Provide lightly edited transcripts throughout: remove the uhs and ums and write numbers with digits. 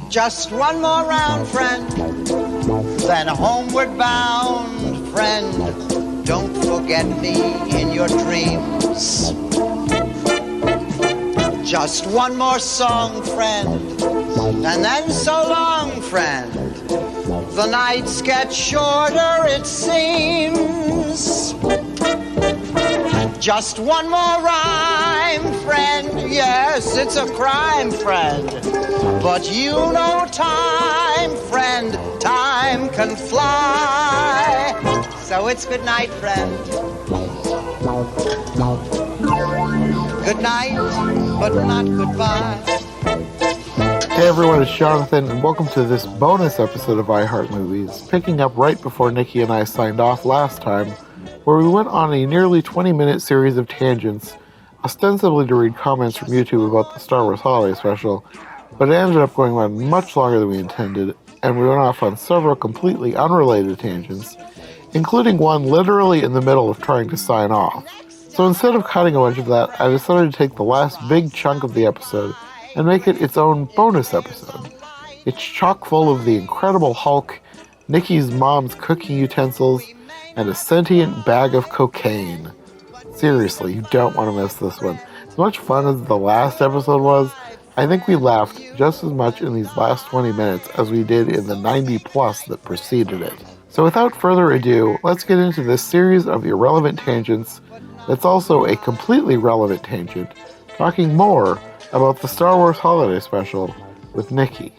Just one more round, friend, then homeward bound, friend. Don't forget me in your dreams. Just one more song, friend, and then so long, friend. The nights get shorter, it seems. Just one more rhyme, friend. Yes, it's a crime, friend. But you know time, friend. Time can fly. So it's good night, friend. Good night, but not goodbye. Hey everyone, it's Jonathan, and welcome to this bonus episode of iHeart Movies, picking up right before Nicki and I signed off last time, where we went on a nearly 20-minute series of tangents, ostensibly to read comments from YouTube about the Star Wars Holiday Special, but it ended up going on much longer than we intended, and we went off on several completely unrelated tangents, including one literally in the middle of trying to sign off. So instead of cutting a bunch of that, I decided to take the last big chunk of the episode and make it its own bonus episode. It's chock full of the Incredible Hulk, Nicki's mom's cooking utensils, and a sentient bag of cocaine. Seriously, you don't want to miss this one. As much fun as the last episode was, I think we laughed just as much in these last 20 minutes as we did in the 90 plus that preceded it. So without further ado, let's get into this series of irrelevant tangents that's also a completely relevant tangent, talking more about the Star Wars Holiday Special with Nicki.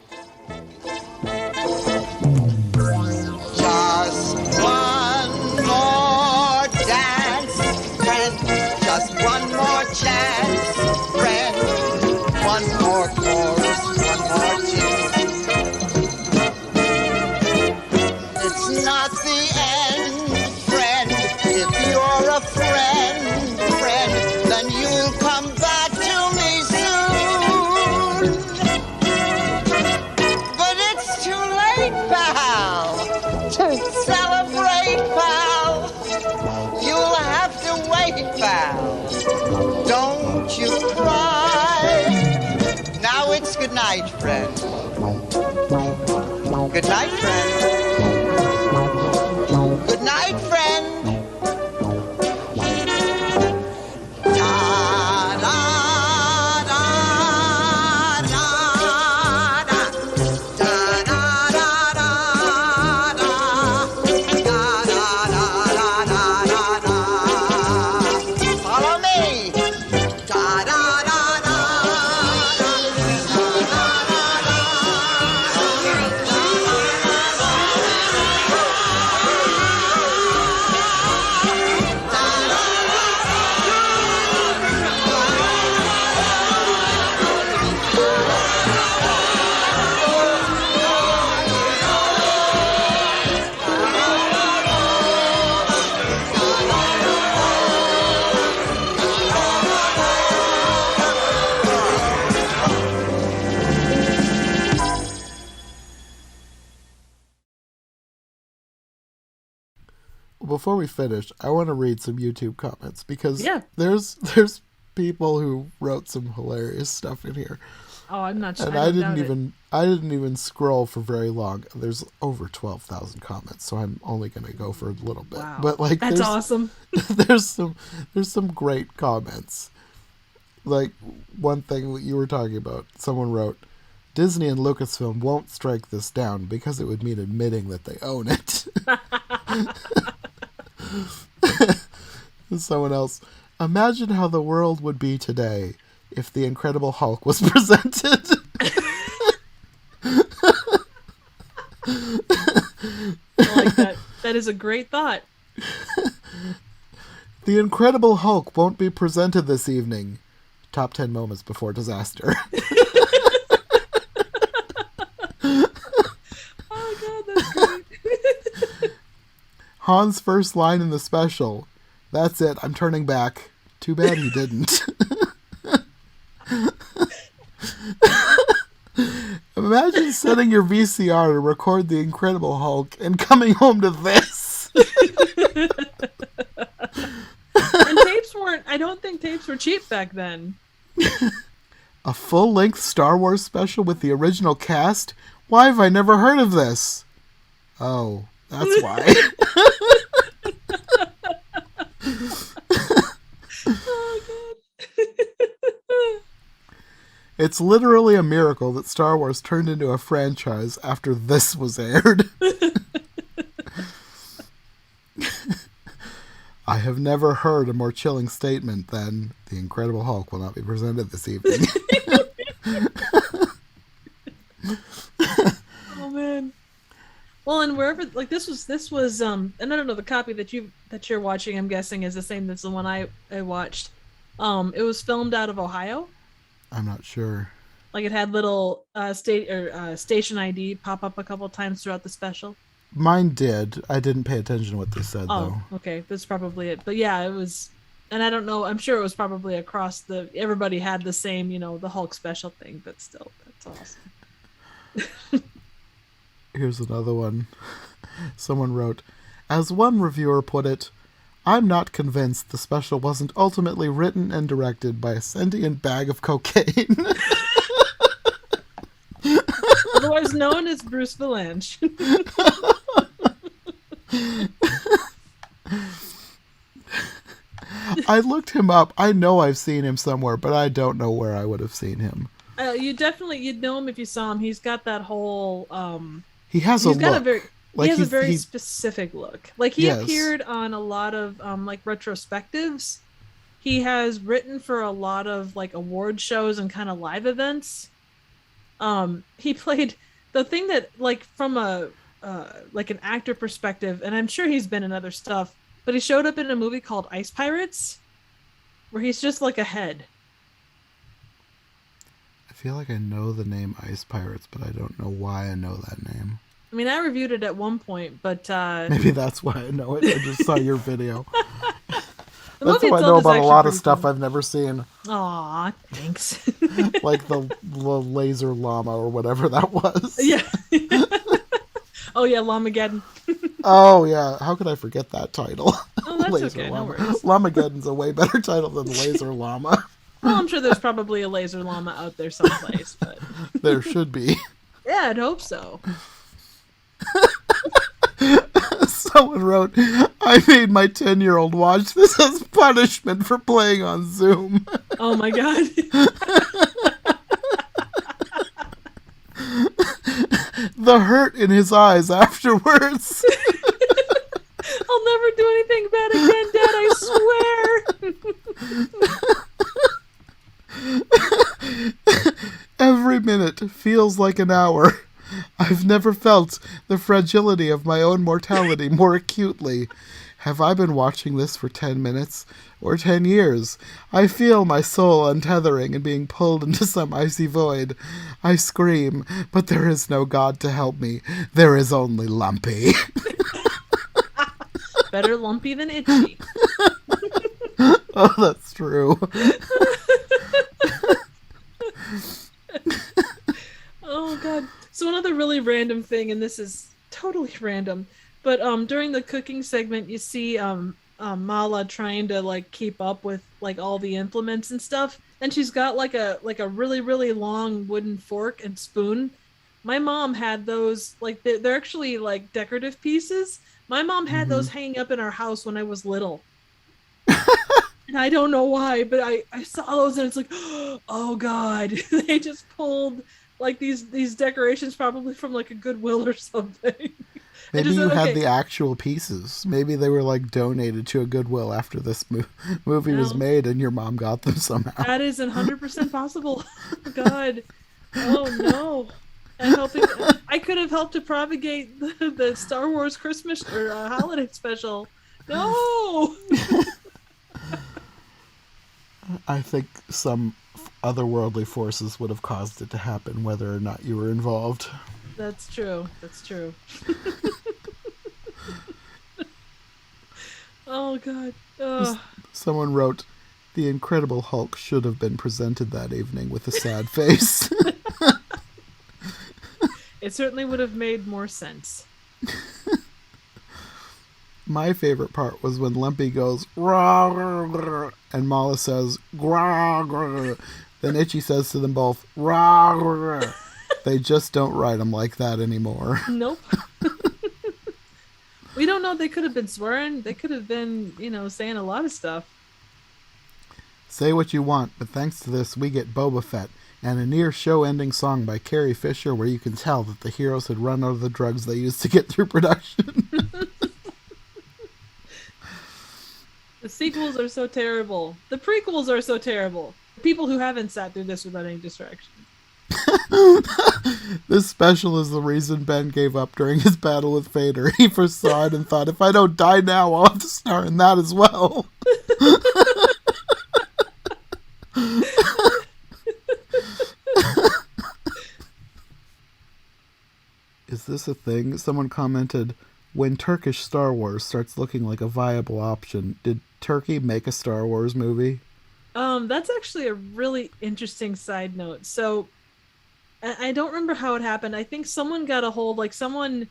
Just one more dance, friend. Just one more chance, friend. One more chorus, one more tune. It's not the end, friend. If you're a friend, then you'll come back to me soon. But it's too late, pal, to celebrate, pal. You'll have to wait, pal. Don't you cry. Now it's good night, friend. Good night, friend. Good night, friend. Before we finish, I want to read some YouTube comments because there's people who wrote some hilarious stuff in here. Oh, I'm not sure. And I didn't even scroll for very long. There's over 12,000 comments, so I'm only going to go for a little bit. Wow. But like that's awesome. there's some great comments. Like one thing that you were talking about, someone wrote, Disney and Lucasfilm won't strike this down because it would mean admitting that they own it. Someone else, imagine how the world would be today if the Incredible Hulk was presented. I like that. That is a great thought. The Incredible Hulk won't be presented this evening. Top 10 moments before disaster. Oh god, that's great. Han's first line in the special. That's it, I'm turning back. Too bad he didn't. Imagine setting your VCR to record The Incredible Hulk and coming home to this. And tapes weren't, I don't think tapes were cheap back then. A full-length Star Wars special with the original cast? Why have I never heard of this? Oh, that's why. Oh god. It's literally a miracle that Star Wars turned into a franchise after this was aired. I have never heard a more chilling statement than The Incredible Hulk will not be presented this evening. Oh man. Well, and wherever like this was and I don't know, the copy that you're watching, I'm guessing, is the same as the one I watched. It was filmed out of Ohio. I'm not sure. Like it had little station ID pop up a couple times throughout the special. Mine did. I didn't pay attention to what they said, though. Oh, okay. That's probably it. But yeah, it was, and I don't know. I'm sure it was probably across everybody had the same, the Hulk special thing, but still, that's awesome. Here's another one. Someone wrote, as one reviewer put it, I'm not convinced the special wasn't ultimately written and directed by a sentient bag of cocaine. Otherwise known as Bruce Valanche. I looked him up. I know I've seen him somewhere, but I don't know where I would have seen him. You'd know him if you saw him. He's got that whole he has a look. He has a very specific look. Like he appeared on a lot of like retrospectives. He has written for a lot of like award shows and kind of live events. He played the thing that like from a like an actor perspective, and I'm sure he's been in other stuff, but he showed up in a movie called Ice Pirates where he's just like a head. I feel like I know the name Ice Pirates, but I don't know why I know that name. I mean, I reviewed it at one point, but maybe that's why I know it. I just saw your video. That's how I know about a lot of stuff I've never seen. Aw, thanks. Like the laser llama or whatever that was. Yeah. Oh yeah, Llamageddon. Oh yeah, how could I forget that title? Oh, that's Laser okay, llama. no worries. Llamageddon's a way better title than Laser Llama. Well, I'm sure there's probably a laser llama out there someplace, but there should be. Yeah, I'd hope so. Someone wrote, I made my 10-year-old watch this as punishment for playing on Zoom. Oh my god. The hurt in his eyes afterwards. I'll never do anything bad again, Dad, I swear. Every minute feels like an hour. I've never felt the fragility of my own mortality more acutely. Have I been watching this for 10 minutes or 10 years? I feel my soul untethering and being pulled into some icy void. I scream, but there is no God to help me. There is only Lumpy. Better lumpy than itchy. Oh, that's true. Oh god. So another really random thing, and this is totally random, but during the cooking segment you see Mala trying to like keep up with like all the implements and stuff, and she's got like a really really long wooden fork and spoon. My mom had those, like they're actually like decorative pieces. My mom had those hanging up in our house when I was little. And I don't know why, but I saw those and it's like, oh god, they just pulled like these decorations probably from like a Goodwill or something. Maybe you had the actual pieces. Maybe they were like donated to a Goodwill after this movie was made and your mom got them somehow. That is 100% possible. God. Oh no. I could have helped to propagate the Star Wars Christmas or holiday special. No. I think some otherworldly forces would have caused it to happen, whether or not you were involved. That's true. That's true. Oh, God. Someone wrote, The Incredible Hulk should have been presented that evening with a sad face. It certainly would have made more sense. My favorite part was when Lumpy goes, rah, rah, rah, and Mala says, grah, grah, Then Itchy says to them both, rah, rah. They just don't write them like that anymore. Nope. We don't know. They could have been swearing. They could have been, saying a lot of stuff. Say what you want, but thanks to this, we get Boba Fett and a near show-ending song by Carrie Fisher where you can tell that the heroes had run out of the drugs they used to get through production. The sequels are so terrible. The prequels are so terrible. People who haven't sat through this without any distraction. This special is the reason Ben gave up during his battle with Vader. He first saw it and thought, if I don't die now, I'll have to star in that as well. Is this a thing? Someone commented, when Turkish Star Wars starts looking like a viable option, did Turkey make a Star Wars movie? That's actually a really interesting side note. So I don't remember how it happened. I think someone got a hold, someone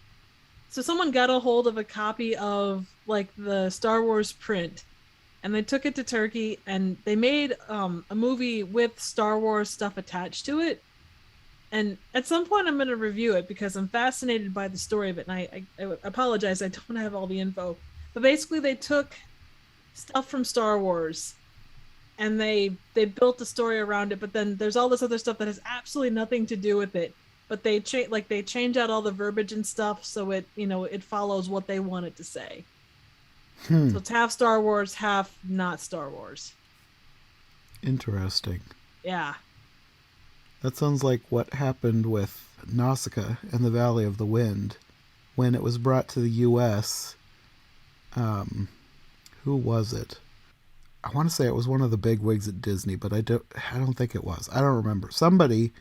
got a hold of a copy of the Star Wars print, and they took it to Turkey and they made a movie with Star Wars stuff attached to it. And at some point I'm going to review it because I'm fascinated by the story of it. And I apologize, I don't have all the info. But basically they took stuff from Star Wars and they built a story around it, but then there's all this other stuff that has absolutely nothing to do with it. But they change out all the verbiage and stuff so it follows what they want it to say. So it's half Star Wars, half not Star Wars. Interesting. Yeah. That sounds like what happened with Nausicaa and the Valley of the Wind when it was brought to the U.S. Who was it? I want to say it was one of the big wigs at Disney, but I don't think it was. I don't remember. Somebody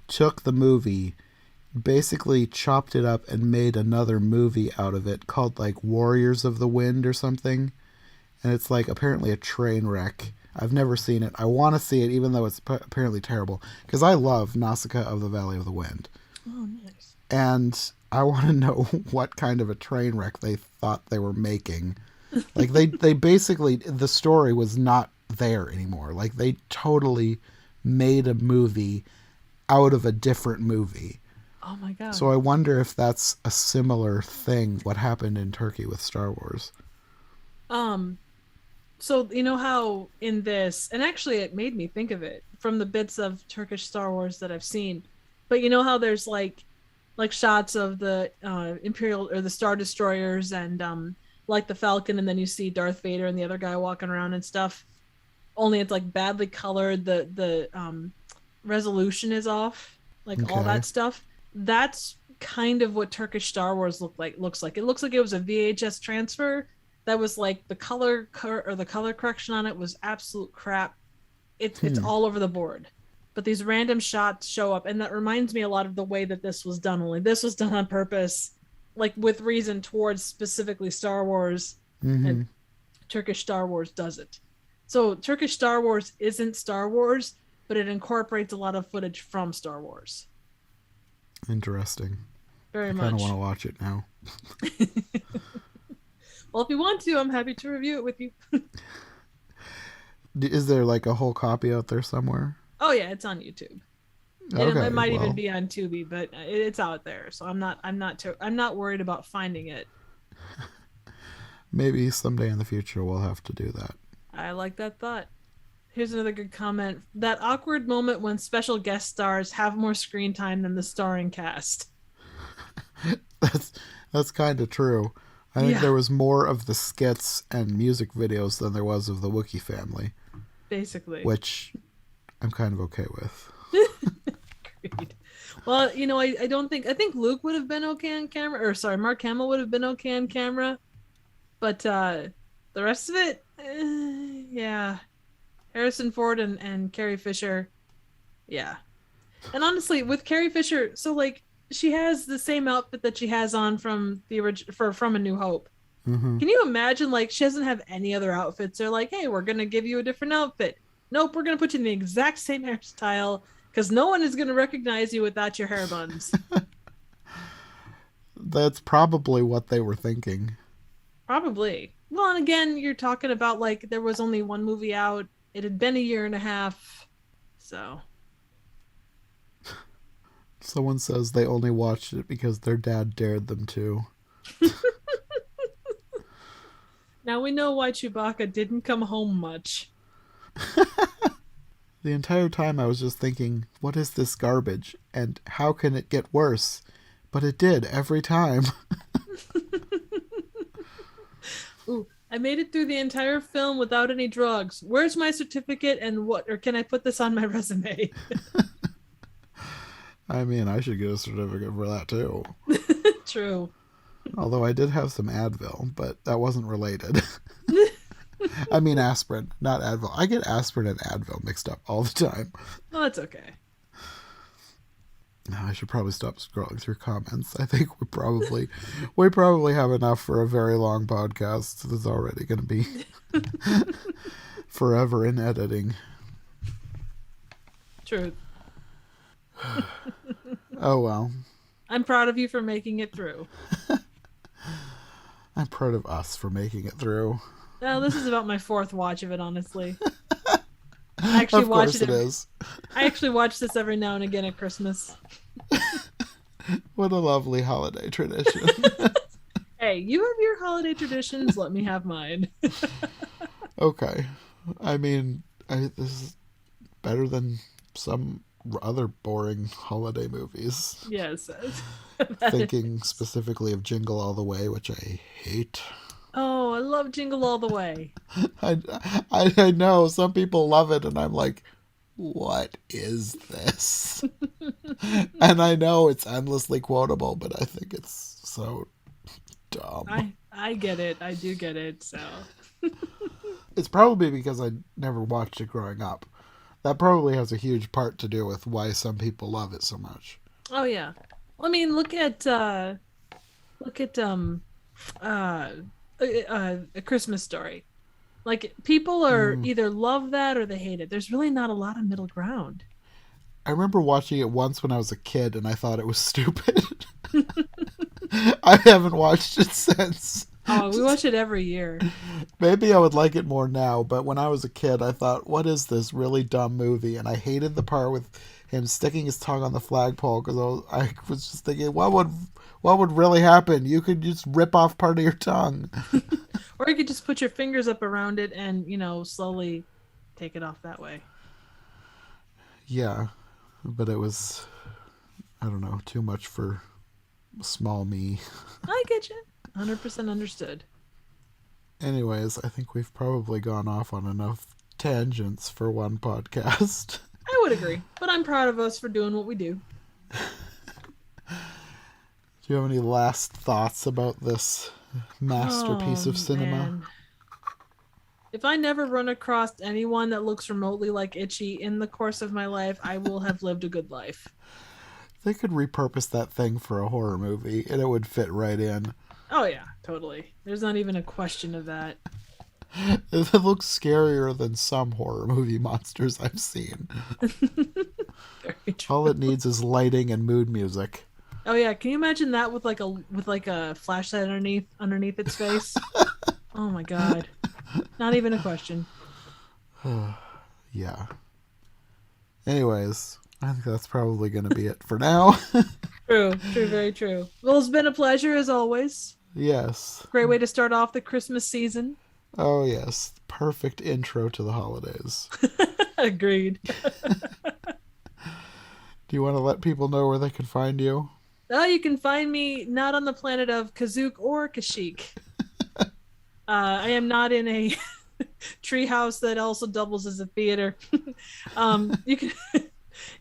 took the movie, basically chopped it up and made another movie out of it called Warriors of the Wind or something. And it's apparently a train wreck. I've never seen it. I want to see it, even though it's apparently terrible, because I love Nausicaa of the Valley of the Wind. Oh, nice. And I want to know what kind of a train wreck they thought they were making. They basically, the story was not there anymore. They totally made a movie out of a different movie. Oh my God. So I wonder if that's a similar thing, what happened in Turkey with Star Wars. So you know how in this, and actually it made me think of it from the bits of Turkish Star Wars that I've seen, but you know how there's shots of the Imperial or the Star Destroyers and the Falcon, and then you see Darth Vader and the other guy walking around and stuff, only it's badly colored, the resolution is off, all that stuff. That's kind of what Turkish Star Wars looks like. It looks like it was a VHS transfer. That was the color correction on it was absolute crap. It's all over the board. But these random shots show up, and that reminds me a lot of the way that this was done. Only this was done on purpose, with reason towards specifically Star Wars, and Turkish Star Wars does it. So Turkish Star Wars isn't Star Wars, but it incorporates a lot of footage from Star Wars. Interesting. Very much. I kind of want to watch it now. Well, if you want to, I'm happy to review it with you. Is there a whole copy out there somewhere? Oh yeah, it's on YouTube. Okay, it might even be on Tubi, but it's out there, so I'm not worried about finding it. Maybe someday in the future we'll have to do that. I like that thought. Here's another good comment. That awkward moment when special guest stars have more screen time than the starring cast. That's kind of true. I think there was more of the skits and music videos than there was of the Wookiee family. Basically. Which I'm kind of okay with. Agreed. Well, I think Luke would have been okay on camera, or sorry, Mark Hamill would have been okay on camera. But the rest of it, yeah. Harrison Ford and Carrie Fisher, yeah. And honestly, with Carrie Fisher, so she has the same outfit that she has on from the from A New Hope. Can you imagine she doesn't have any other outfits? They're hey, we're gonna give you a different outfit. Nope, we're gonna put you in the exact same hairstyle because no one is gonna recognize you without your hair buns. That's probably what they were thinking. Probably. Well, and again, you're talking about there was only one movie out. It had been a year and a half. So Someone says they only watched it because their dad dared them to. now we know why Chewbacca didn't come home much. The entire time I was just thinking, what is this garbage? And how can it get worse? But it did every time. Ooh, I made it through the entire film without any drugs. Where's my certificate and what, or can I put this on my resume? I mean, I should get a certificate for that too. True. Although I did have some Advil, but that wasn't related. I mean aspirin, not Advil. I get aspirin and Advil mixed up all the time. Well, that's okay. I should probably stop scrolling through comments. I think we probably have enough for a very long podcast. That's already going to be forever in editing. True. Oh well. I'm proud of you for making it through. I'm proud of us for making it through. Well, this is about my fourth watch of it, honestly. I actually Of course watch it is. I actually watch this every now and again at Christmas. What a lovely holiday tradition. Hey, you have your holiday traditions. Let me have mine. Okay. I mean, this is better than some other boring holiday movies. Yes. Thinking specifically of Jingle All the Way, which I hate. Oh, I love Jingle All the Way. I know some people love it, and I'm like, what is this? And I know it's endlessly quotable, but I think it's so dumb. I get it. I do get it. So It's probably because I never watched it growing up. That probably has a huge part to do with why some people love it so much. oh yeah. Well, I mean, look at A Christmas Story. Like, people are either love that or they hate it. There's really not a lot of middle ground. I remember watching it once when I was a kid, and I thought it was stupid. I haven't watched it since. Oh, we watch it every year. Maybe I would like it more now, but when I was a kid, I thought, what is this really dumb movie? And I hated the part with him sticking his tongue on the flagpole, because I was just thinking, what would really happen? You could just rip off part of your tongue. Or you could just put your fingers up around it and, slowly take it off that way. Yeah, but it was, I don't know, too much for small me. I get you. 100% understood. Anyways, I think we've probably gone off on enough tangents for one podcast. I would agree, but I'm proud of us for doing what we do. Do you have any last thoughts about this masterpiece of cinema? Man. If I never run across anyone that looks remotely like Itchy in the course of my life, I will have lived a good life. They could repurpose that thing for a horror movie, and it would fit right in. Oh yeah, totally. There's not even a question of that. It looks scarier than some horror movie monsters I've seen. Very true. All it needs is lighting and mood music. Oh yeah, can you imagine that with like a flashlight underneath its face? Oh my god. Not even a question. Yeah. Anyways, I think that's probably going to be it for now. True, very true. Well, it's been a pleasure as always. Yes. Great way to start off the Christmas season. Oh, yes. Perfect intro to the holidays. Agreed. Do you want to let people know where they can find you? Oh, you can find me not on the planet of Kazook or Kashyyyk. I am not in a treehouse that also doubles as a theater.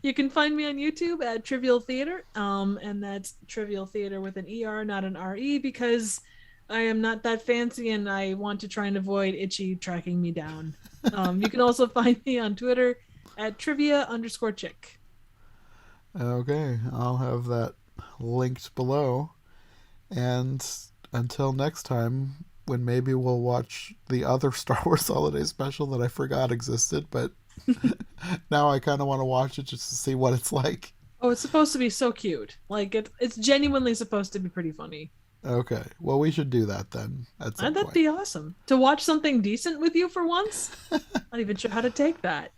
You can find me on YouTube at Trivial Theater, and that's Trivial Theater with an ER, not an RE, because I am not that fancy and I want to try and avoid Itchy tracking me down. You can also find me on Twitter at trivia_chick. Okay, I'll have that linked below. And until next time, when maybe we'll watch the other Star Wars Holiday Special that I forgot existed, but now I kind of want to watch it just to see what it's like. Oh, it's supposed to be so cute. Like, it's genuinely supposed to be pretty funny. Okay, well, we should do that then at some That'd point. be awesome. To watch something decent with you for once? Not even sure how to take that.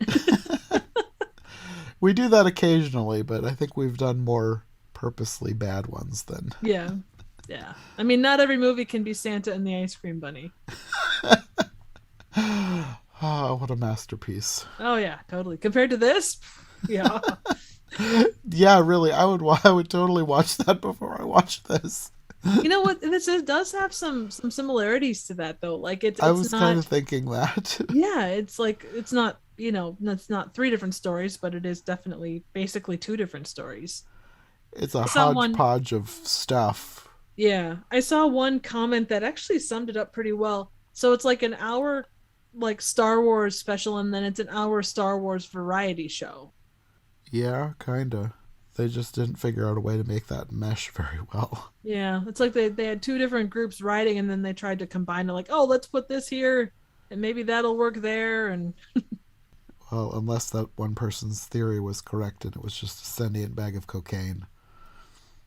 We do that occasionally, but I think we've done more purposely bad ones than... Yeah. Yeah. I mean, not every movie can be Santa and the Ice Cream Bunny. Oh, what a masterpiece. Oh, yeah, totally. Compared to this? Yeah. Yeah, really. I would totally watch that before I watch this. You know what? Does have some similarities to that, though. Like, it's I was not, kind of thinking that. yeah, it's like, it's not, it's not three different stories, but it is definitely basically two different stories. It's a Someone, hodgepodge of stuff. yeah, I saw one comment that actually summed it up pretty well. So it's like an hour, like Star Wars special, and then it's an hour Star Wars variety show. Yeah, kinda. They just didn't figure out a way to make that mesh very well. Yeah, it's like they had two different groups writing, and then they tried to combine it. Like, oh, let's put this here, and maybe that'll work there. And Well, unless that one person's theory was correct and it was just a sentient bag of cocaine.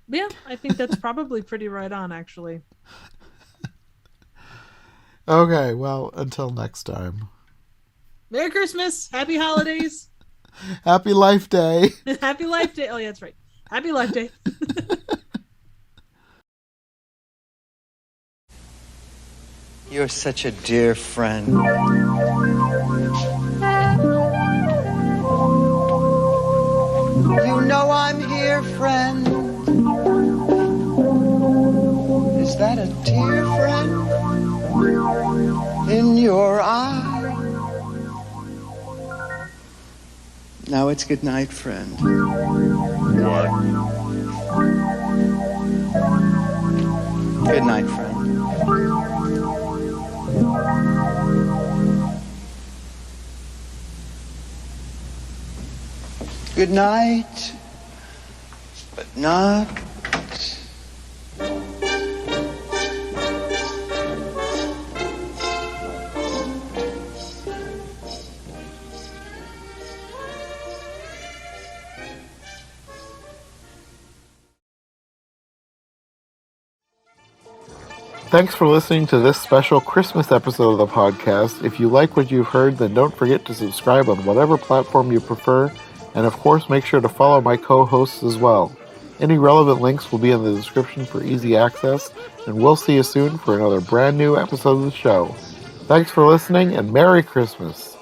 yeah, I think that's probably pretty right on, actually. Okay, well, until next time. Merry Christmas, Happy Holidays, Happy Life Day. Happy Life Day. Oh yeah, that's right. Happy Life Day. You're such a dear friend. You know I'm here, friend. Is that a tear, friend? In your eye? Now it's good night, friend. What? Good night, friend. Good night, but not. Thanks for listening to this special Christmas episode of the podcast. If you like what you've heard, then don't forget to subscribe on whatever platform you prefer. And of course, make sure to follow my co-hosts as well. Any relevant links will be in the description for easy access. And we'll see you soon for another brand new episode of the show. Thanks for listening, and Merry Christmas.